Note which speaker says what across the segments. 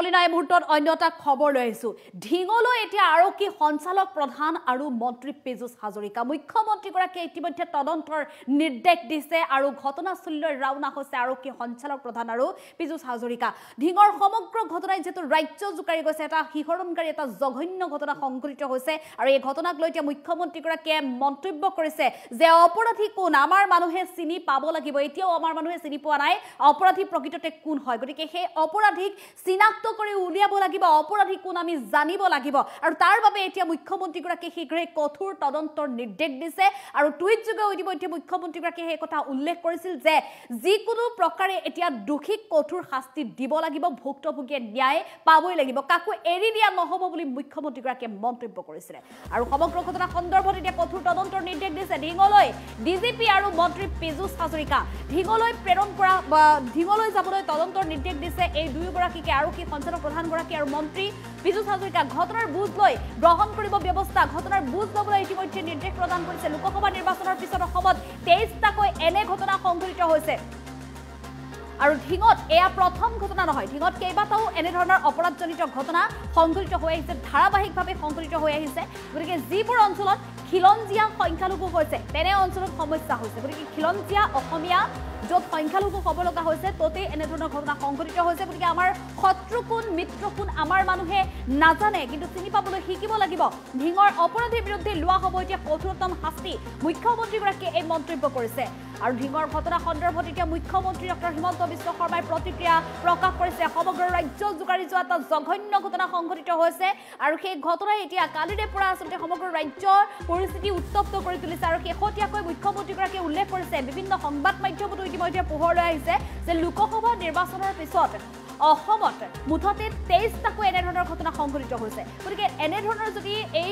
Speaker 1: এই মুহূৰ্তত অন্য এটা খবৰ লৈ আহিছো ঢিঙলৈ এতিয়া আৰক্ষী সঞ্চালক প্ৰধান আৰু মন্ত্ৰী পীযুষ হাজৰিকা মুখ্যমন্ত্ৰীগৰাকীয়ে ইতিমধ্যে তদন্তৰ নিৰ্দেশ দিছে আৰু ঘটনাস্থলীলৈ ৰাওনা হৈছে আৰক্ষী সঞ্চালক প্ৰধান আৰু পীযুষ হাজৰিকা ঢিঙৰ সমগ্ৰ ঘটনাই যেটো ৰাজ্য জুকাৰি গৈছে এটা হিহৰণকাৰী এটা জঘন্য ঘটনা সংঘটিত হৈছে আৰু এই ঘটনাক লৈ এতিয়া মুখ্যমন্ত্ৰীগৰাকীয়ে মন্তব্য কৰিছে যে অপৰাধী কোন আমাৰ মানুহে চিনি পাব লাগিব এতিয়াও আমাৰ মানুহে চিনি পোৱা নাই অপৰাধী প্ৰকৃততে কোন হয় গতিকে সেই অপৰাধীক চিনাক্ত কৰি উলিয়াব লাগিব অপৰাধী কোন আমি জানিব লাগিব আৰু তাৰ বাবে এতিয়া মুখ্যমন্ত্ৰীগৰাকী শীঘ্ৰে কঠোৰ তদন্তৰ নিৰ্দেশ দিছে আৰু টুইট যোগে ইতিমধ্যে মুখ্যমন্ত্ৰীগৰাকীয়ে এই কথা উল্লেখ কৰিছিল যে যিকোনো প্ৰকাৰে এতিয়া দোষীক কঠোৰ শাস্তি দিব লাগিব ভুক্তভোগীয়ে ন্যায় পাবই লাগিব কাকো এৰি দিয়া নহব বুলি মুখ্যমন্ত্ৰীগৰাকীয়ে মন্তব্য কৰিছিল আৰু সমগ্ৰ ঘটনা সন্দৰ্ভত এতিয়া কঠোৰ তদন্তৰ নিৰ্দেশ দিছে ঢিঙলৈ ডিজিপি আৰু মন্ত্ৰী পীযুষ হাজৰিকা ঢিঙলৈ প্ৰেৰণ কৰা ঢিঙলৈ যাবলৈ তদন্তৰ নিৰ্দেশ দিছে এই দুয়োগৰাকীকে আৰক্ষী সঞ্চালক প্ৰধানগৰাকী আৰু মন্ত্ৰী পীযুষ হাজৰিকা ঘটনাৰ বুজ লৈ গ্ৰহণ কৰিব ব্যৱস্থা ঘটনাৰ বুজ লবলৈ ইতিমধ্যে নিৰ্দেশ প্ৰদান কৰিছে লোকসভা নিৰ্বাচনৰ পিছত অসমত 23টাকৈ এনে ঘটনা সংঘটিত হৈছে আৰু ঢিঙত এয়া প্ৰথম ঘটনা নহয় ঢিঙত কেইবাটাও এনে ধৰণৰ অপৰাধজনিত ঘটনা সংঘটিত হৈ আহিছে ধাৰাবাহিকভাৱে সংঘটিত হৈ আহিছে গতিকে যিবোৰ অঞ্চলত খিলঞ্জীয়া সংখ্যালঘু হৈছে তেনে অঞ্চলত সমস্যা হৈছে গতিকে খিলঞ্জীয়া অসমীয়া য'ত সংখ্যালঘু হ'ব লগা হৈছে ততে এনে ধৰণৰ ঘটনা সংঘটিত হৈছে গতিকে আমাৰ শত্ৰু কোন মিত্ৰ কোন আমাৰ মানুহে নাজানে কিন্তু চিনি পাবলৈ শিকিব লাগিব ঢিঙৰ অপৰাধীৰ বিৰুদ্ধে লোৱা হ'ব এতিয়া কঠোৰতম শাস্তি মুখ্যমন্ত্ৰীগৰাকীয়ে এই মন্তব্য কৰিছে আৰু ঢিঙৰ ঘটনা সন্দৰ্ভত এতিয়া মুখ্যমন্ত্ৰী ডক্টৰ হিমন্ত বিশ্ব শৰ্মাই প্ৰতিক্ৰিয়া প্ৰকাশ কৰিছে সমগ্ৰ ৰাজ্য জুকাৰি যোৱা এটা জঘন্য ঘটনা সংঘটিত হৈছে আৰু সেই ঘটনাই এতিয়া কালিৰে পৰা আচলতে সমগ্ৰ ৰাজ্যৰ পৰিস্থিতি উত্তপ্ত কৰি তুলিছে আৰু শেহতীয়াকৈ মুখ্যমন্ত্ৰীগৰাকীয়ে উল্লেখ কৰিছে বিভিন্ন সংবাদ মাধ্যমতো ইতিমধ্যে পোহৰলৈ আহিছে যে লোকসভা নিৰ্বাচনৰ পিছত অসমত মুঠতে 23টাকৈ এনে ধৰণৰ ঘটনা সংঘটিত হৈছে গতিকে এনে ধৰণৰ যদি এই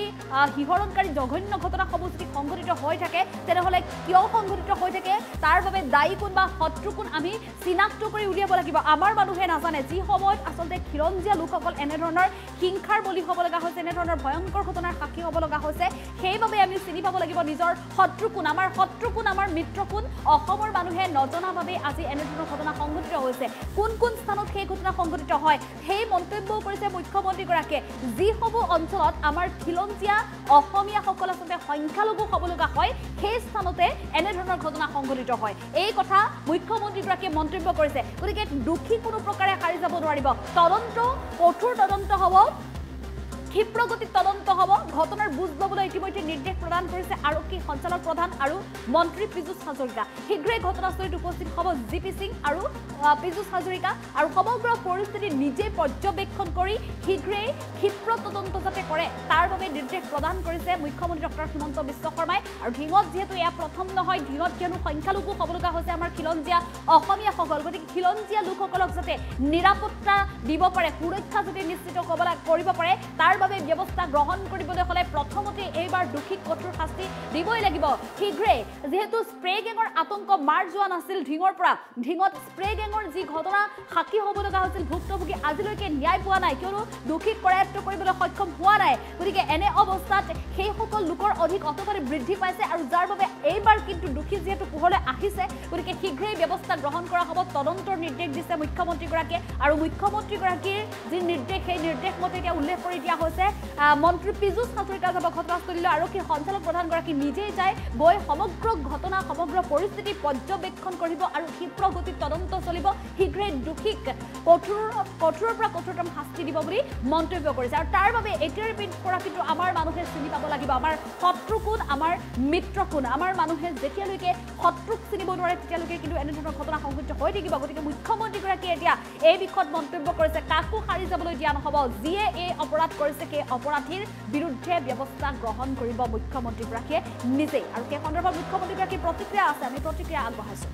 Speaker 1: হিহৰণকাৰী জঘন্য ঘটনাসমূহ যদি সংঘটিত হৈ থাকে তেনেহ'লে কিয় সংঘটিত হৈ থাকে তাৰ বাবে দায়ী কোন বা শত্ৰু কোন আমি চিনাক্ত কৰি উলিয়াব লাগিব আমাৰ মানুহে নাজানে যি সময়ত আচলতে খিলঞ্জীয়া লোকসকল এনে ধৰণৰ হিংসাৰ বলি হ'ব লগা হৈছে এনে ধৰণৰ ভয়ংকৰ ঘটনাৰ সাক্ষী হ'ব লগা হৈছে সেইবাবে আমি চিনি পাব লাগিব নিজৰ শত্ৰু কোন আমাৰ মিত্ৰ কোন অসমৰ মানুহে নজনাভাৱে আজি এনে ধৰণৰ ঘটনা সংঘটিত হৈছে কোন কোন স্থানত সেই ঘটনা সংঘটিত হয় সেই মন্তব্য কৰিছে মুখ্যমন্ত্ৰীগৰাকীয়ে যিসমূহ অঞ্চলত আমাৰ খিলঞ্জীয়া অসমীয়াসকল আচলতে সংখ্যালঘু হ'ব লগা হয় সেই স্থানতে এনে ধৰণৰ ঘটনা সংঘটিত হয় এই কথা মুখ্যমন্ত্ৰীগৰাকীয়ে মন্তব্য কৰিছে গতিকে দোষী কোনো প্ৰকাৰে সাৰি যাব নোৱাৰিব তদন্ত কঠোৰ তদন্ত হ'ব ক্ষিপ্ৰগতিত তদন্ত হ'ব ঘটনাৰ বুজ লবলৈ ইতিমধ্যে নিৰ্দেশ প্ৰদান কৰিছে আৰক্ষী সঞ্চালক প্ৰধান আৰু মন্ত্ৰী পীযুষ হাজৰিকা শীঘ্ৰে ঘটনাস্থলীত উপস্থিত হ'ব জিপি সিং আৰু পীযুষ হাজৰিকা আৰু সমগ্ৰ পৰিস্থিতি নিজে পৰ্যবেক্ষণ কৰি শীঘ্ৰে ক্ষিপ্ৰ তদন্ত যাতে কৰে তাৰ বাবে নিৰ্দেশ প্ৰদান কৰিছে মুখ্যমন্ত্ৰী ডক্টৰ হিমন্ত বিশ্ব শৰ্মাই আৰু ঢিঙত যিহেতু এয়া প্ৰথম নহয় ঢিঙত কিয়নো সংখ্যালঘু হ'ব লগা হৈছে আমাৰ খিলঞ্জীয়া অসমীয়াসকল গতিকে খিলঞ্জীয়া লোকসকলক যাতে নিৰাপত্তা দিব পাৰে সুৰক্ষা যাতে নিশ্চিত কৰিব পাৰে তাৰ বাবে ব্যৱস্থা গ্ৰহণ কৰিবলৈ হলে প্ৰথমতে এইবাৰ দোষীক কঠোৰ শাস্তি দিবই লাগিব শীঘ্ৰে যেহেতু স্প্ৰে গেঙৰ আতংক মাৰ যোৱা নাছিল ঢিঙৰ পৰা ঢিঙত স্প্ৰে গেঙৰ যি ঘটনা সাক্ষী হ'ব লগা হৈছিল ভুক্তভোগী আজিলৈকে ন্যায় পোৱা নাই কিয়নো দোষীক কৰায়ত্ব কৰিবলৈ সক্ষম হোৱা নাই গতিকে এনে অৱস্থাত সেইসকল লোকৰ অধিক অত্যাচাৰী বৃদ্ধি পাইছে আৰু যাৰ বাবে এইবাৰ কিন্তু দোষী যিহেতু পোহৰলৈ আহিছে গতিকে শীঘ্ৰেই ব্যৱস্থা গ্ৰহণ কৰা হ'ব তদন্তৰ নিৰ্দেশ দিছে মুখ্যমন্ত্ৰীগৰাকীয়ে আৰু মুখ্যমন্ত্ৰীগৰাকীৰ যি নিৰ্দেশ সেই নিৰ্দেশ মতে এতিয়া উল্লেখ কৰি দিয়া হৈছে মন্ত্ৰী পীযুষ হাজৰিকা যাব ঘটনাস্থলীলৈ আৰক্ষী সঞ্চালক প্ৰধানগৰাকী নিজেই যায় গৈ সমগ্ৰ ঘটনা সমগ্ৰ পৰিস্থিতি পৰ্যবেক্ষণ কৰিব আৰু ক্ষিপ্ৰ গতিত তদন্ত চলিব শীঘ্ৰে দোষীক কঠোৰৰ পৰা কঠোৰতম শাস্তি দিব বুলি মন্তব্য কৰিছে আৰু তাৰ বাবে এতিয়াৰ পৰা কিন্তু আমাৰ মানুহে চিনি পাব লাগিব আমাৰ শত্ৰু কোন আমাৰ মিত্ৰ কোন আমাৰ মানুহে যেতিয়ালৈকে শত্ৰুক চিনিব নোৱাৰে তেতিয়ালৈকে কিন্তু এনেধৰণৰ ঘটনা সংঘটিত হৈ থাকিব গতিকে মুখ্যমন্ত্ৰীগৰাকীয়ে এতিয়া এই বিষয়ত মন্তব্য কৰিছে কাকো সাৰি যাবলৈ দিয়া নহ'ব যিয়ে এই অপৰাধ কৰিছে সেই অপৰাধীৰ বিৰুদ্ধে ব্যৱস্থা গ্ৰহণ কৰিব মুখ্যমন্ত্ৰীগৰাকীয়ে নিজেই আৰু সেই সন্দৰ্ভত মুখ্যমন্ত্ৰীগৰাকীৰ প্ৰতিক্ৰিয়া আছে আমি প্ৰতিক্ৰিয়া আগবঢ়াইছো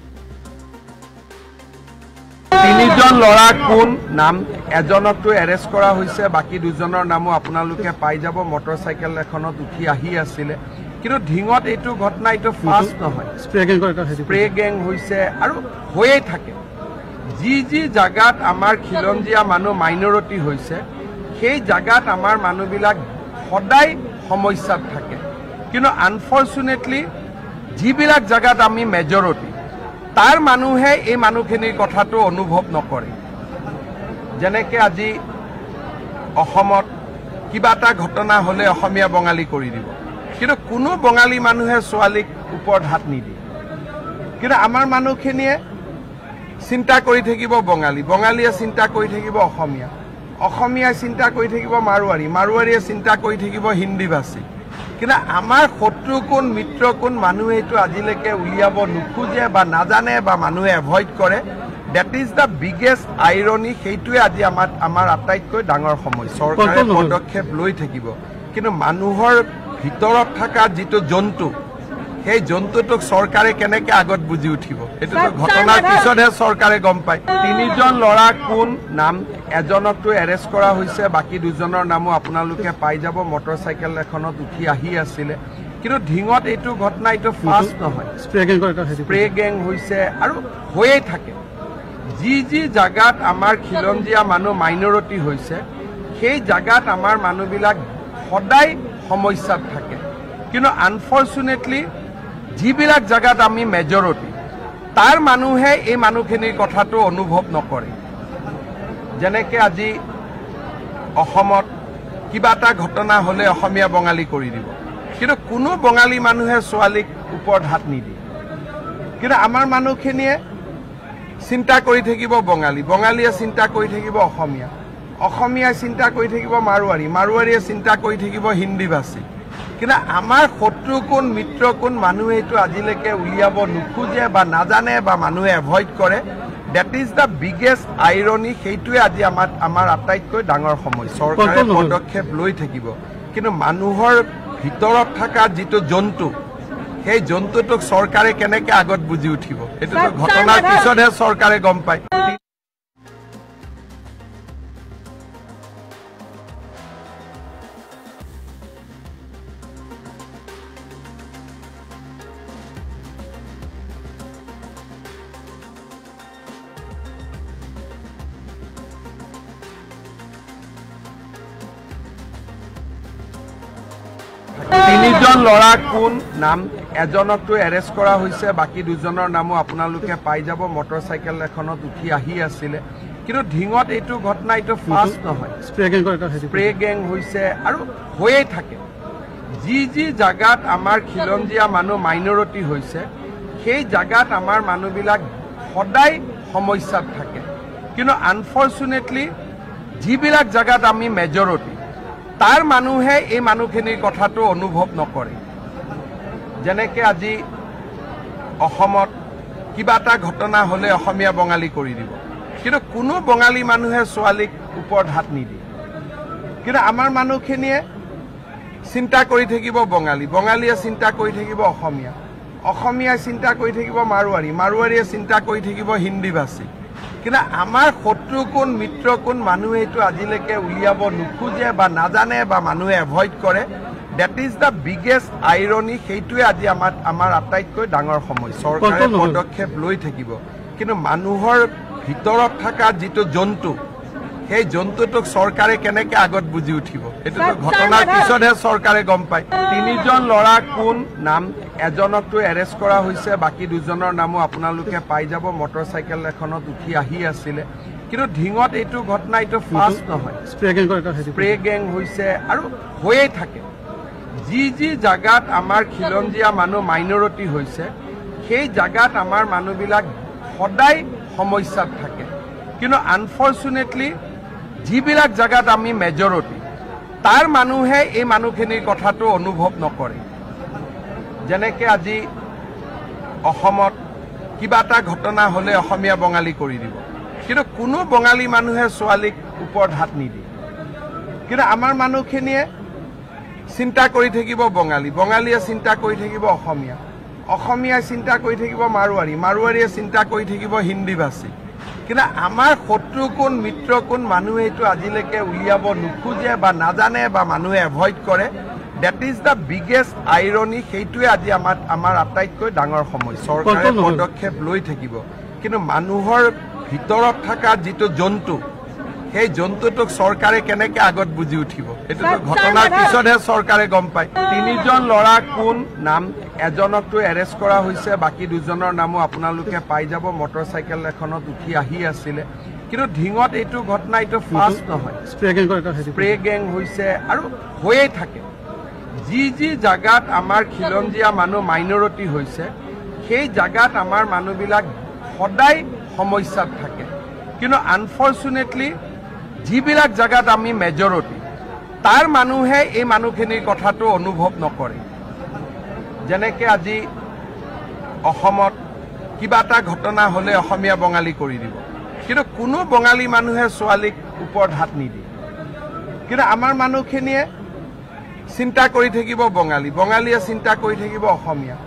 Speaker 2: তিনিজন ল'ৰা কোন নাম এজনকটো এৰেষ্ট কৰা হৈছে বাকী দুজনৰ নামো আপোনালোকে পাই যাব মটৰচাইকেল এখনত উঠি আহি আছিলে কিন্তু ঢিঙত এইটো ঘটনা এইটো ফাৰ্ষ্ট নহয় স্প্ৰে গেং হৈছে আৰু হৈয়ে থাকে যি জাগাত আমাৰ খিলঞ্জীয়া মানুহ মাইনৰিটি হৈছে সেই জাগাত আমাৰ মানুহবিলাক সদায় সমস্যাত থাকে কিন্তু আনফৰ্চুনেটলি যিবিলাক জাগাত আমি মেজৰিটি তাৰ মানুহে এই মানুহখিনিৰ কথাটো অনুভৱ নকৰে যেনেকৈ আজি অসমত কিবা এটা ঘটনা হলে অসমীয়া বঙালী কৰি দিব কিন্তু কোনো বঙালী মানুহে ছোৱালীক ওপৰত হাত নিদিয়ে কিন্তু আমাৰ মানুহখিনিয়ে চিন্তা কৰি থাকিব বঙালী বঙালীয়ে চিন্তা কৰি থাকিব অসমীয়া অসমীয়াই চিন্তা কৰি থাকিব মাৰোৱাৰী মাৰোৱাৰীয়ে চিন্তা কৰি থাকিব হিন্দী ভাষী কিন্তু আমাৰ শত্ৰু কোন মিত্ৰ কোন মানুহে এইটো আজিলৈকে উলিয়াব নোখোজে বা নাজানে বা মানুহে এভইড কৰে That is the biggest irony. সেইটোৱে আজি আমাৰ আটাইতকৈ ডাঙৰ সমস্যা চৰকাৰে পদক্ষেপ লৈ থাকিব কিন্তু মানুহৰ ভিতৰত থকা যিটো জন্তু সেই জন্তুটোক চৰকাৰে কেনেকৈ আগত বুজি উঠিব এইটো ঘটনাৰ পিছতহে চৰকাৰে গম পায় তিনিজন ল'ৰা কোন নাম এজনকটো এৰেষ্ট কৰা হৈছে বাকি দুজনৰ নামো আপোনালোকে পাই যাব মটৰচাইকেল এখনত উঠি আহি আছিল কিন্তু ঢিঙত এইটো ঘটনা এইটো ফাষ্ট নহয় স্প্ৰে গেং হৈছে আৰু হৈয়ে থাকে যি জাগাত আমাৰ খিলঞ্জীয়া মানুহ মাইনৰিটি হৈছে সেই জাগাত আমাৰ মানুহবিলাক সদায় সমস্যাত থাকে কিন্তু আনফৰ্চুনেটলি যিবিলাক জাগাত আমি মেজৰিটি তাৰ মানুহে এই মানুহখিনিৰ কথাটো অনুভৱ নকৰে যেনেকৈ আজি অসমত কিবা এটা ঘটনা হলে অসমীয়া বঙালী কৰি দিব কিন্তু কোনো বঙালী মানুহে ছোৱালীক ওপৰত হাত নিদিয়ে কিন্তু আমাৰ মানুহখিনিয়ে চিন্তা কৰি থাকিব বঙালী বঙালীয়ে চিন্তা কৰি থাকিব অসমীয়া অসমীয়াই চিন্তা কৰি থাকিব মাৰোৱাৰী মাৰোৱাৰীয়ে চিন্তা কৰি থাকিব হিন্দী ভাষী কিন্তু আমাৰ শত্ৰু কোন মিত্ৰ কোন মানুহে এইটো আজিলৈকে উলিয়াব নোখোজে বা নাজানে বা মানুহে এভইড কৰে That is the biggest irony. সেইটোৱে আজি আমাৰ আটাইতকৈ ডাঙৰ সমস্যা চৰকাৰে পদক্ষেপ লৈ থাকিব কিন্তু মানুহৰ ভিতৰত থকা যিটো জন্তু সেই জন্তুটোক চৰকাৰে কেনেকৈ আগত বুজি উঠিব এইটো ঘটনাৰ পিছতহে চৰকাৰে গম পায় তিনিজন ল'ৰা কোন নাম এজনকটো এৰেষ্ট কৰা হৈছে বাকি দুজনৰ নামো আপোনালোকে পাই যাব মটৰচাইকেল এখনত উঠি আহি আছিল কিন্তু ঢিঙত এইটো ঘটনা এইটো ফাষ্ট নহয় স্প্ৰে গেং হৈছে আৰু হৈয়ে থাকে যি জাগাত আমাৰ খিলঞ্জীয়া মানুহ মাইনৰিটি হৈছে সেই জাগাত আমাৰ মানুহবিলাক সদায় সমস্যাত থাকে কিন্তু আনফৰ্চুনেটলি যিবিলাক জাগাত আমি মেজৰিটি তাৰ মানুহে এই মানুহখিনিৰ কথাটো অনুভৱ নকৰে যেনেকৈ আজি অসমত কিবা এটা ঘটনা হলে অসমীয়া বঙালী কৰি দিব কিন্তু কোনো বঙালী মানুহে ছোৱালীক ওপৰত হাত নিদিয়ে কিন্তু আমাৰ মানুহখিনিয়ে চিন্তা কৰি থাকিব বঙালী বঙালীয়ে চিন্তা কৰি থাকিব অসমীয়া অসমীয়াই চিন্তা কৰি থাকিব মাৰোৱাৰী মাৰোৱাৰীয়ে চিন্তা কৰি থাকিব হিন্দী ভাষী কিন্তু আমাৰ শত্ৰু কোন মিত্ৰ কোন মানুহে এইটো আজিলৈকে উলিয়াব নোখোজে বা নাজানে বা মানুহে এভইড কৰে That is the biggest irony. সেইটোৱে আজি আমাৰ আটাইতকৈ ডাঙৰ সমস্যা চৰকাৰে পদক্ষেপ লৈ থাকিব কিন্তু মানুহৰ ভিতৰত থকা যিটো জন্তু সেই জন্তুটোক চৰকাৰে কেনেকৈ আগত বুজি উঠিব এইটো ঘটনাৰ পিছতহে চৰকাৰে গম পায় তিনিজন ল'ৰা কোন নাম এজনকটো এৰেষ্ট কৰা হৈছে বাকি দুজনৰ নামো আপোনালোকে পাই যাব মটৰচাইকেল এখনত উঠি আহি আছিল কিন্তু ঢিঙত এইটো ঘটনা এইটো ফাষ্ট নহয় স্প্ৰে গেং হৈছে আৰু হৈয়ে থাকে যি জাগাত আমাৰ খিলঞ্জীয়া মানুহ মাইনৰিটি হৈছে সেই জাগাত আমাৰ মানুহবিলাক সদায় সমস্যাত থাকে কিন্তু আনফৰ্চুনেটলি যিবিলাক জাগাত আমি মেজৰিটি তাৰ মানুহে এই মানুহখিনিৰ কথাটো অনুভৱ নকৰে যেনেকৈ আজি অসমত কিবা এটা ঘটনা হলে অসমীয়া বঙালী কৰি দিব কিন্তু কোনো বঙালী মানুহে ছোৱালীক ওপৰত হাত নিদিয়ে কিন্তু আমাৰ মানুহখিনিয়ে চিন্তা কৰি থাকিব বঙালী বঙালীয়ে চিন্তা কৰি থাকিব অসমীয়া অসমীয়াই চিন্তা কৰি থাকিব মাৰোৱাৰী মাৰোৱাৰীয়ে চিন্তা কৰি থাকিব হিন্দী ভাষী কিন্তু আমাৰ শত্ৰু কোন মিত্ৰ কোন মানুহে এইটো আজিলৈকে উলিয়াব নোখোজে বা নাজানে বা মানুহে এভইড কৰে That is the biggest irony. সেইটোৱে আজি আমাৰ আটাইতকৈ ডাঙৰ সমস্যা চৰকাৰে পদক্ষেপ লৈ থাকিব কিন্তু মানুহৰ ভিতৰত থকা যিটো জন্তু সেই জন্তুটোক চৰকাৰে কেনেকৈ আগত বুজি উঠিব এইটো ঘটনাৰ পিছতহে চৰকাৰে গম পায় তিনিজন ল'ৰা কোন নাম এজনকটো এৰেষ্ট কৰা হৈছে বাকি দুজনৰ নামো আপোনালোকে পাই যাব মটৰচাইকেল এখনত উঠি আহি আছিল কিন্তু ঢিঙত এইটো ঘটনা এইটো ফাৰ্ষ্ট নহয় স্প্ৰে গেং হৈছে আৰু হৈয়ে থাকে যি যি জাগাত আমাৰ খিলঞ্জীয়া মানুহ মাইনৰিটি হৈছে সেই জাগাত আমাৰ মানুহবিলাক সদায় সমস্যাত থাকে কিন্তু আনফৰ্চুনেটলি যিবিলাক জাগাত আমি মেজৰিটি তাৰ মানুহে এই মানুহখিনিৰ কথাটো অনুভৱ নকৰে যেনেকে আজি অসমত কিবা এটা ঘটনা হলে অসমীয়া বঙালী কৰি দিব কিন্তু কোনো বঙালী মানুহে ছোৱালীক ওপৰত হাত নিদিয়ে কিন্তু আমাৰ মানুহখিনিয়ে চিন্তা কৰি থাকিব বঙালী বঙালীয়ে চিন্তা কৰি থাকিব অসমীয়া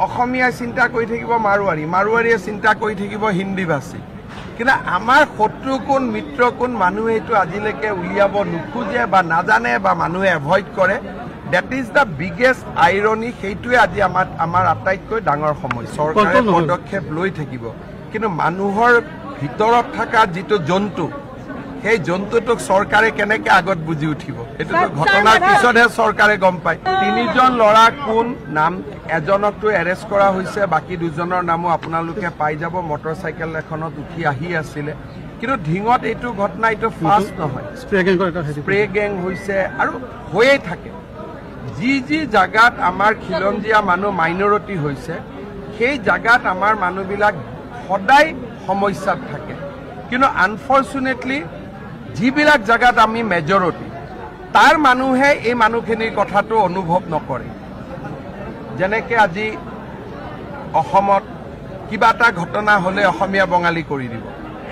Speaker 2: অসমীয়াই চিন্তা কৰি থাকিব মাৰোৱাৰী মাৰোৱাৰীয়ে চিন্তা কৰি থাকিব হিন্দী ভাষী কিন্তু আমাৰ শত্ৰু কোন মিত্ৰ কোন মানুহে এইটো আজিলৈকে উলিয়াব নোখোজে বা নাজানে বা মানুহে এভইড কৰে That is the biggest irony. সেইটোৱে আজি আমাৰ আটাইতকৈ ডাঙৰ সমস্যা চৰকাৰে পদক্ষেপ লৈ থাকিব কিন্তু মানুহৰ ভিতৰত থকা যিটো জন্তু সেই জন্তুটোক চৰকাৰে কেনেকৈ আগত বুজি উঠিব এইটো ঘটনাৰ পিছতহে চৰকাৰে গম পায় তিনিজন ল'ৰা কোন নাম এজনকটো এৰেষ্ট কৰা হৈছে বাকি দুজনৰ নামো আপোনালোকে পাই যাব মটৰচাইকেল এখনত উঠি আহি আছিলে কিন্তু ঢিঙত এইটো ঘটনা এইটো ফাৰ্ষ্ট নহয় স্প্ৰে গেং হৈছে আৰু হৈয়ে থাকে যি যি জাগাত আমাৰ খিলঞ্জীয়া মানুহ মাইনৰিটি হৈছে সেই জাগাত আমাৰ মানুহবিলাক সদায় সমস্যাত থাকে কিন্তু আনফৰ্চুনেটলি যিবিলাক জাগাত আমি মেজৰিটি তাৰ মানুহে এই মানুহখিনিৰ কথাটো অনুভৱ নকৰে যেনেকে আজি অসমত কিবা এটা ঘটনা হলে অসমীয়া বঙালী কৰি দিব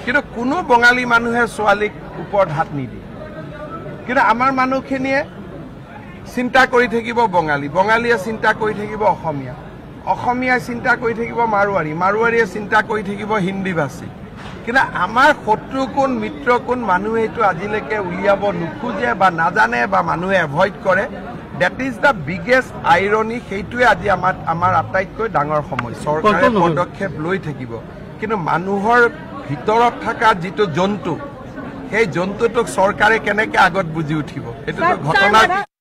Speaker 2: কিন্তু কোনো বঙালী মানুহে ছোৱালীক ওপৰত হাত নিদিয়ে কিন্তু আমাৰ মানুহখিনিয়ে চিন্তা কৰি থাকিব বঙালী বঙালীয়ে চিন্তা কৰি থাকিব অসমীয়া অসমীয়াই চিন্তা কৰি থাকিব মাৰোৱাৰী মাৰোৱাৰীয়ে চিন্তা কৰি থাকিব হিন্দী ভাষী কিন্তু আমাৰ শত্ৰু কোন মিত্ৰ কোন মানুহে এইটো আজিলৈকে উলিয়াব নোখোজে বা নাজানে বা মানুহে এভইড কৰে That is the biggest irony. সেইটোৱে আজি আমাৰ আটাইতকৈ ডাঙৰ সমস্যা চৰকাৰে পদক্ষেপ লৈ থাকিব কিন্তু মানুহৰ ভিতৰত থকা যিটো জন্তু সেই জন্তুটোক চৰকাৰে কেনেকৈ আগত বুজি উঠিব এইটো ঘটনাৰ